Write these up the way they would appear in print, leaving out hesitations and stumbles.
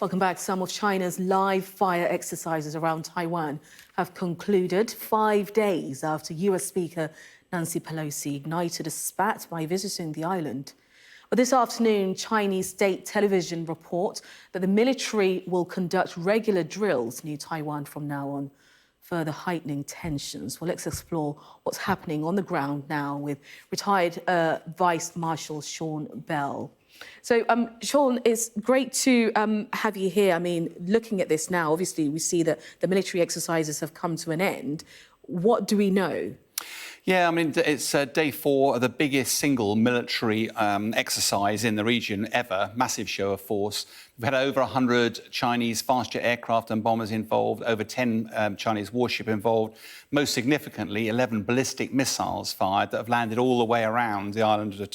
Welcome back. Some of China's live fire exercises around Taiwan have concluded 5 days after US Speaker Nancy Pelosi ignited a spat by visiting the island. But this afternoon, Chinese state television report that the military will conduct regular drills near Taiwan from now on, further heightening tensions. Well, let's explore what's happening on the ground now with retired Vice Marshal Sean Bell. So, Sean, it's great to have you here. I mean, looking at this now, obviously, we see that the military exercises have come to an end. What do we know? Yeah, I mean, it's day 4 of the biggest single military exercise in the region ever, massive show of force. We've had over 100 Chinese fast jet aircraft and bombers involved, over 10 Chinese warship involved. Most significantly, 11 ballistic missiles fired that have landed all the way around the island of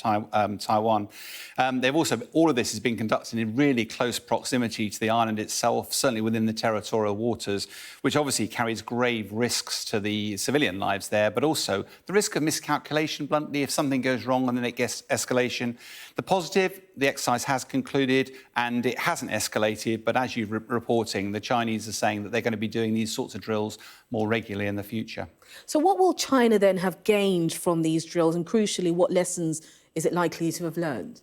Taiwan. All of this has been conducted in really close proximity to the island itself, certainly within the territorial waters, which obviously carries grave risks to the civilian lives there, but also the risk of miscalculation, bluntly, if something goes wrong and then it gets escalation. The positive, the exercise has concluded and it hasn't escalated, but as you're reporting, the Chinese are saying that they're going to be doing these sorts of drills more regularly in the future. So what will China then have gained from these drills, and crucially, what lessons is it likely to have learned?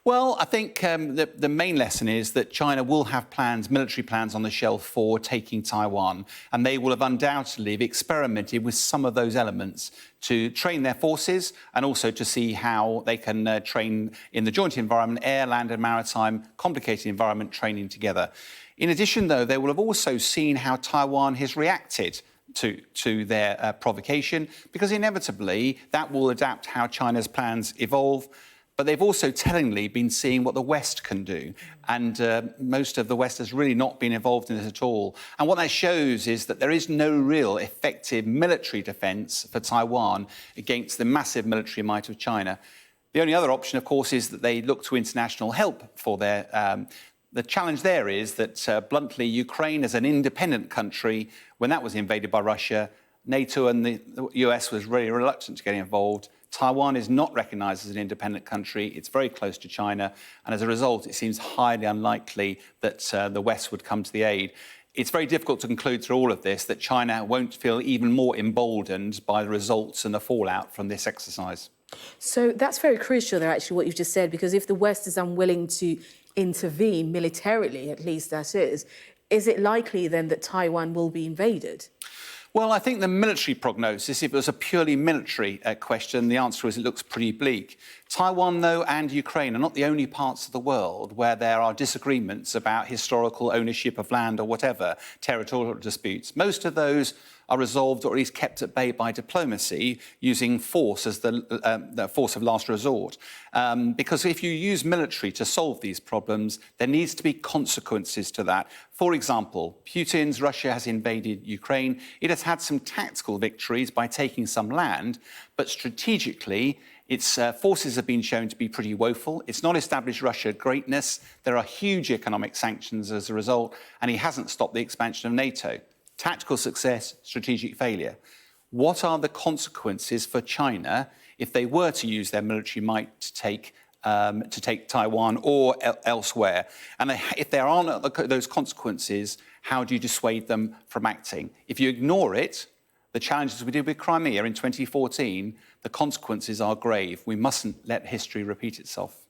Well, I think the main lesson is that China will have plans, military plans on the shelf for taking Taiwan, and they will have undoubtedly experimented with some of those elements to train their forces and also to see how they can train in the joint environment, air, land and maritime, complicated environment training together. In addition, though, they will have also seen how Taiwan has reacted to their provocation, because inevitably that will adapt how China's plans evolve. But they've also tellingly been seeing what the West can do. And most of the West has really not been involved in this at all. And what that shows is that there is no real effective military defence for Taiwan against the massive military might of China. The only other option, of course, is that they look to international help for their... The challenge there is that, bluntly, Ukraine as an independent country, when that was invaded by Russia, NATO and the US was really reluctant to get involved. Taiwan is not recognised as an independent country. It's very close to China. And as a result, it seems highly unlikely that the West would come to the aid. It's very difficult to conclude through all of this that China won't feel even more emboldened by the results and the fallout from this exercise. So that's very crucial there, actually, what you've just said, because if the West is unwilling to intervene militarily, at least that is it likely then that Taiwan will be invaded? Well, I think the military prognosis, if it was a purely military question, the answer is it looks pretty bleak. Taiwan, though, and Ukraine are not the only parts of the world where there are disagreements about historical ownership of land or whatever, territorial disputes. Most of those are resolved or at least kept at bay by diplomacy, using force as the force of last resort. Because if you use military to solve these problems, there needs to be consequences to that. For example, Putin's Russia has invaded Ukraine. It has had some tactical victories by taking some land, but strategically, its forces have been shown to be pretty woeful. It's not established Russia greatness. There are huge economic sanctions as a result, and he hasn't stopped the expansion of NATO. Tactical success, strategic failure. What are the consequences for China if they were to use their military might to take Taiwan or elsewhere? And if there aren't those consequences, how do you dissuade them from acting? If you ignore it, the challenges we did with Crimea in 2014, the consequences are grave. We mustn't let history repeat itself.